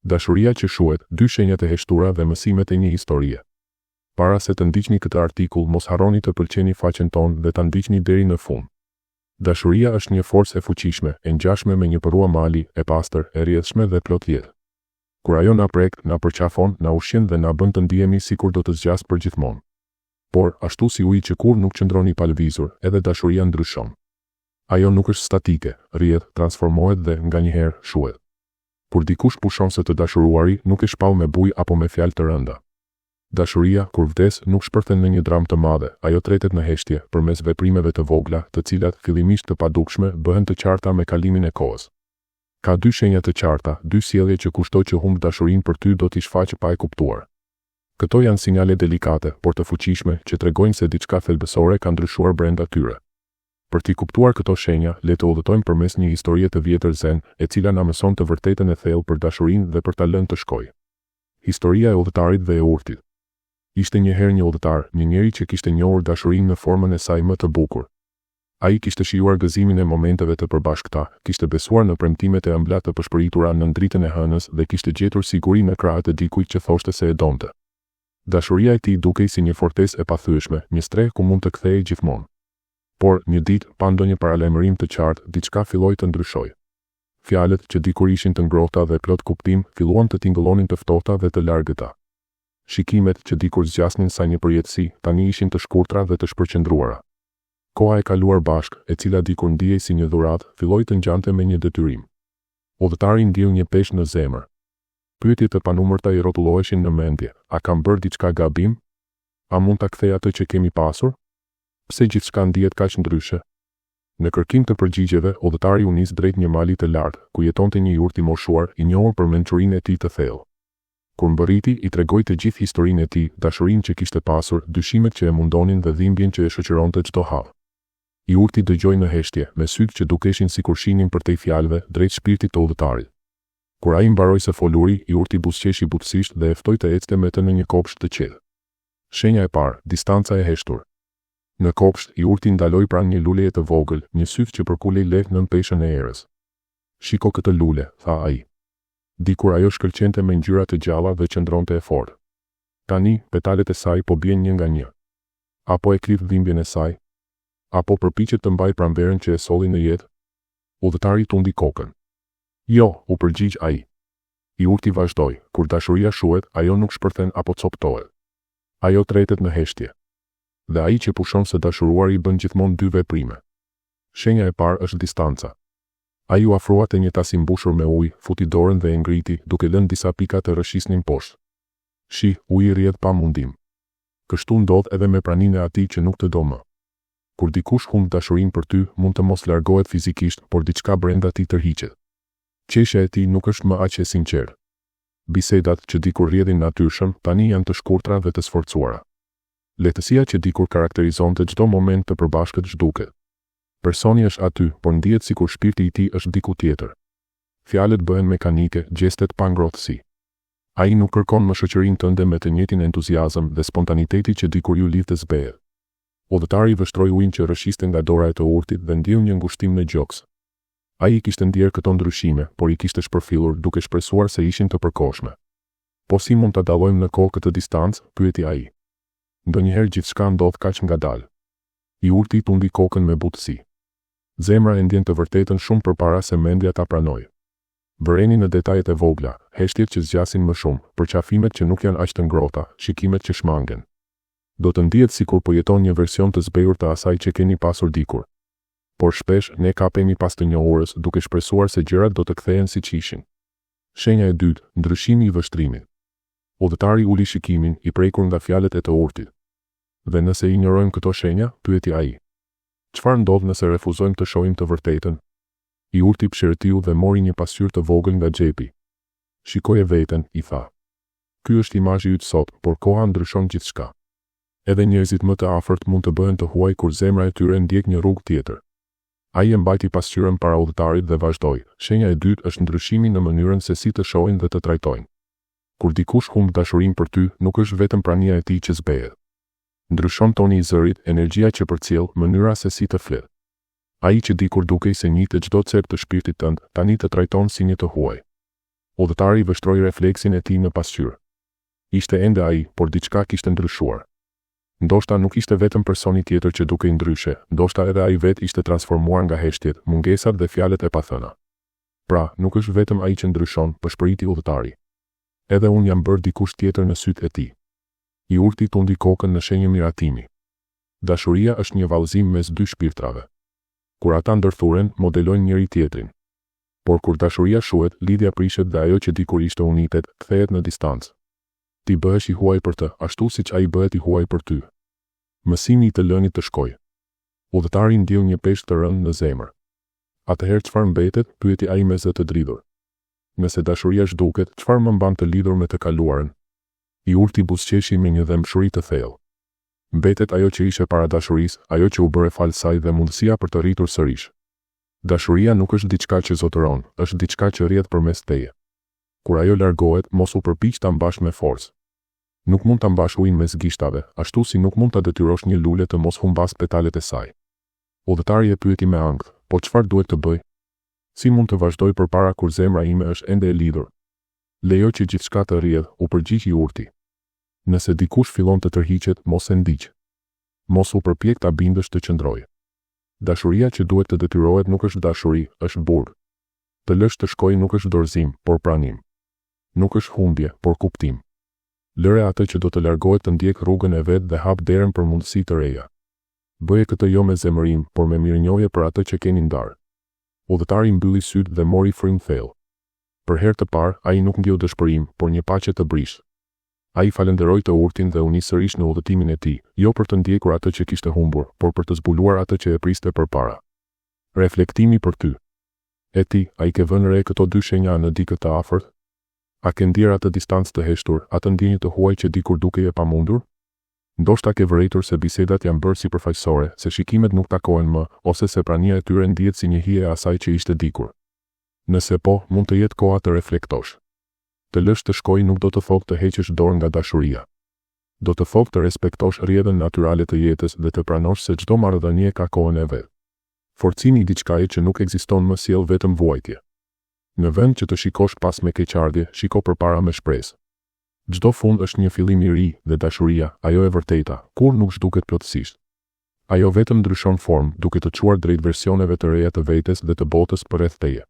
Dashuria që shuhet, 2 shenjat e heshtura dhe mësimet e një historie. Para se të ndiqni këtë artikull, mos harroni të pëlqeni faqen tonë dhe ta ndiqni deri në fund. Dashuria është një forcë e fuqishme, e ngjashme me një përrua mali, e pastër, e rrjedhshme dhe plot jetë. Kur ajo na prek, na përqafon, na ushqen dhe na bën të ndihemi sikur do të zgjas përgjithmonë. Por, ashtu si uji që kur nuk qëndron i palëvizur, edhe dashuria ndryshon. Ajo nuk është statike, rrjedh, transformohet dhe nganjëherë shuhet. Kur dikush pushon se të dashuruari, nuk e shpall me bujë apo me fjalë të rënda. Dashuria, kur vdes, nuk shpërthen në një dramë të madhe, ajo tretet në heshtje, përmes veprimeve të vogla, të cilat, fillimisht të padukshme, bëhen të qarta me kalimin e kohës. Ka 2 shenja të qarta, 2 sjellje që kushtoj që humb dashurinë për ty do t'i shfaqë pa e kuptuar. Këto janë sinjale delikate, por të fuqishme, që tregojnë se diçka thelbësore ka ndryshuar brenda tyre. Për t'i kuptuar këto shenja, le të udhëtojmë përmes një historie të vjetër zen, e cila na mëson të vërtetën e thellë për dashurinë dhe për ta lënë të shkojë. Historia e udhëtarit dhe e urtit. Ishte një herë një udhëtar, një njeri që kishte njohur dashurinë në formën e saj më të bukur. Ai kishte shijuar gëzimin e momenteve të përbashkëta, kishte besuar në premtimet e ëmbla të përshpëritura në dritën e hënës dhe kishte gjetur siguri në krahët e dikujt që thoshte se e donte. Dashuria e tij dukej si një fortesë e pathyeshme, një streh ku mund të kthehej gjithmonë. Por, një ditë, pa ndonjë paralajmërim të qartë, diçka filloi të ndryshojë. Fjalët që dikur ishin të ngrohta dhe plot kuptim, filluan të tingëllonin të ftohta dhe të largëta. Shikimet që dikur zgjasnin sa një përjetësi, tani ishin të shkurtra dhe të shpërqendruara. Koha e kaluar bashkë, e cila dikur ndihej si një dhuratë, filloi të ngjante me një detyrim. Udhëtari ndieu një peshë në zemër. Pyetjet e panumërta i rrotulloheshin në mendje. A kam bërë diçka gabim? A mund ta kthej atë që kemi pasur? Pse gjithçka ndihet kaq ndryshe? Në kërkim të përgjigjeve, udhëtari u nis drejt një mali të lartë, ku jetonte një jurt i moshuar, i njohur për mençurinë e tij të thellë. Kur mbërriti, i tregoi të gjithë historinë e tij, dashurinë që kishte pasur, dyshimet që e mundonin dhe dhimbjen që e shoqëronte çdo hall. I urti dëgjoi në heshtje, me sytë që dukeshin sikur shihnin përtej fjalëve, drejt shpirtit të udhëtarit. Kur ai mbaroi së foluri, i urti buzëqeshi butësisht dhe e ftoi të ecte me të në një kopsht të qetë. Shenja e parë, distanca e heshtur. Në kopsht, i urti ndaloi pranë një luleje të vogël, një syt që përkulej lehtë nën peshën e erës. Shiko këtë lule, tha ai. Dikur ajo shkëlqente me ngjyra të gjalla dhe qëndronte e fortë. Tani, petalet e saj po bien një nga një. Apo e klith dhimbjen e saj? Apo përpiqet të mbajë pranverën që e solli në jetë? Udhëtari tundi kokën. Jo, u përgjigj ai. I urti vazhdoi, kur dashuria shuhet, ajo nuk shpërthen apo coptohet. Ajo tretet në heshtje. Dhe ai që pushon së dashuruari bën gjithmonë 2 veprime. Shenja e parë është distanca. Ai u afrua te një tas i mbushur me ujë, futi dorën dhe e ngriti, duke lënë disa pika të rrëshisnin poshtë. Uji rrjedh pa mundim. Kështu ndodh edhe me praninë e atij që nuk të do më. Kur dikush humb dashurinë për ty, mund të mos largohet fizikisht, por diçka brenda ti tërhiqet. Qeshja e tij nuk është më aq e sinqertë. Bisedat që dikur rrjedhin natyrshëm, tani janë të shkurtra dhe të sforcuara. Lehtësia që dikur karakterizonte çdo moment të përbashkët zhduket. Personi është aty, por ndihet sikur shpirti i tij është diku tjetër. Fjalët bëhen mekanike, gjestet pa ngrohtësi. Ai nuk kërkon më shoqërinë tënde me të njëjtin entuziazëm dhe spontaniteti që dikur ju lidhte zbehet. Udhëtari vështroi ujin që rrëshiste nga dora e të urtit dhe ndiu një ngushtim në gjoks. Ai kishte ndier këto ndryshime, por i kishte shpërfillur duke shpresuar se ishin të përkohshme. Po si mund ta dallojmë në kohë këtë distancë? Pyeti ai. Ndonjëherë gjithçka ndodh kaq ngadalë. I urti tundi kokën me butësi. Zemra e ndjen të vërtetën shumë përpara se mendja ta pranojë. Vëreni në detajet e vogla, heshtjet që zgjasin më shumë, përqafimet që nuk janë aq të ngrohta, shikimet që shmangen. Do të ndihet sikur po jeton një version të zbehur të asaj që keni pasur dikur. Por shpesh ne kapemi pas të njohurës duke shpresuar se gjërat do të kthehen siç ishin. Shenja e dytë, ndryshimi i vështrimit. Udhëtari uli shikimin, i prekur nga fjalët e të urtit. Dhe nëse ignorojmë këto shenja, pyeti ai. Çfarë ndodh nëse refuzojmë të shohim të vërtetën? I urti pshërtiu dhe mori një pasqyrë të vogël nga xhepi. Shikoje veten, i tha. Ky është imazhi yt sot, por koha ndryshon gjithçka. Edhe njerëzit më të afërt mund të bëhen të huaj kur zemra e tyre ndjek një rrugë tjetër. Ai e mbajti pasqyrën para udhëtarit dhe vazhdoi. Shenja e dytë është ndryshimi në mënyrën se si të shohin dhe të trajtojnë. Kur dikush humb dashurinë për ty, nuk është vetëm prania e tij që zbehet. Ndryshon toni i zërit, energjia që përcjell, mënyra se si të flet. Ai që dikur dukej se njihte çdo cerk të shpirtit tënd, tani të trajton si një të huaj. Udhëtari vështroi refleksin e tij në pasqyrë. Ishte ende ai, por diçka kishte ndryshuar. Ndoshta nuk ishte vetëm personi tjetër që dukej ndryshe, ndoshta edhe ai vetë ishte transformuar nga heshtjet, mungesat dhe fjalët e pathëna. Pra, nuk është vetëm ai që ndryshon, shprehiti udhëtari. Edhe unë jam bërë dikush tjetër në sytë e tij. I urti tundi kokën në shenjë miratimi. Dashuria është një vallëzim mes dy shpirtrave. Kur ata ndërthuren, modelojnë njëri tjetrin. Por kur dashuria shuhet, lidhja prishet dhe ajo që dikur ishte unitet, kthehet në distancë. Ti bëhesh i huaj për të, ashtu siç ai bëhet i huaj për ty. Mësimi i të lënit të shkojë. Udhëtari ndjell një peshë të rëndë në zemër. Atëherë çfarë mbetet? Pyeti ai me zë të dridhur. Nëse dashuria zhduket, çfarë më mban të lidhur me të kaluarën? I urti buzëqeshi me një dëmshuri të thellë. Mbetet ajo që ishte para dashurisë, ajo që u bëre fal saj dhe mundësia për të rritur sërish. Dashuria nuk është diçka që zotëron, është diçka që rrjedh përmes teje. Kur ajo largohet, mos u përpiq ta mbash me forcë. Nuk mund ta mbash ujin mes gishtave, ashtu si nuk mund ta detyrosh një lule të mos humbas petalet e saj. Udhëtari e pyeti me ankth, po çfarë duhet të bëj? Si mund të vazhdoj përpara kur zemra ime është ende e lidhur? Lejo që gjithçka të rrjedh, u përgjigj i urti. Nëse dikush fillon të tërhiqet, mos e ndiq. Mos u përpjek ta bindësh të qëndrojë. Dashuria që duhet të detyrohet nuk është dashuri, është burg. Të lësh të shkojë nuk është dorëzim, por pranim. Nuk është humbje, por kuptim. Lëre atë që do të largohet të ndjek rrugën e vet dhe hap derën për mundësi të reja. Bëje këtë jo me zemërim, por me mirënjohje për atë që keni ndarë. Udhëtari mbylli sytë dhe mori frymë thellë. Për herë të parë, ai nuk ndjeu dëshpërim, por një paqe të brishtë. Ai falenderoi të urtin dhe u nis sërish në udhëtimin e tij, jo për të ndjekur atë që kishte humbur, por për të zbuluar atë që e priste përpara. Reflektimi për ty. E ti, a i ke vënë re këto dy shenja në dikë të afërt? A ke ndier atë distancë të heshtur, atë ndjenjë të huaj që dikur dukej e pamundur? Ndoshta ke vërejtur se bisedat janë bërë sipërfaqësore, se shikimet nuk takohen më, ose se prania e tyre ndihet si një hije e asaj që ishte dikur. Nëse po, mund të jetë koha të reflektosh. Të lësh të shkojë nuk do të thotë të heqësh dorë nga dashuria. Do të thotë të respektosh rrjedhën natyrale të jetës dhe të pranosh se çdo marrëdhënie ka kohën e vet. Forcimi i diçkaje që nuk ekziston më sjell vetëm vuajtje. Në vend që të shikosh pas me keqardhje, shiko përpara me shpresë. Çdo fund është një fillim i ri dhe dashuria, ajo e vërteta, kur nuk zhduket plotësisht. Ajo vetëm ndryshon formë, duke të çuar drejt versioneve të reja të vetes dhe të botës përreth teje.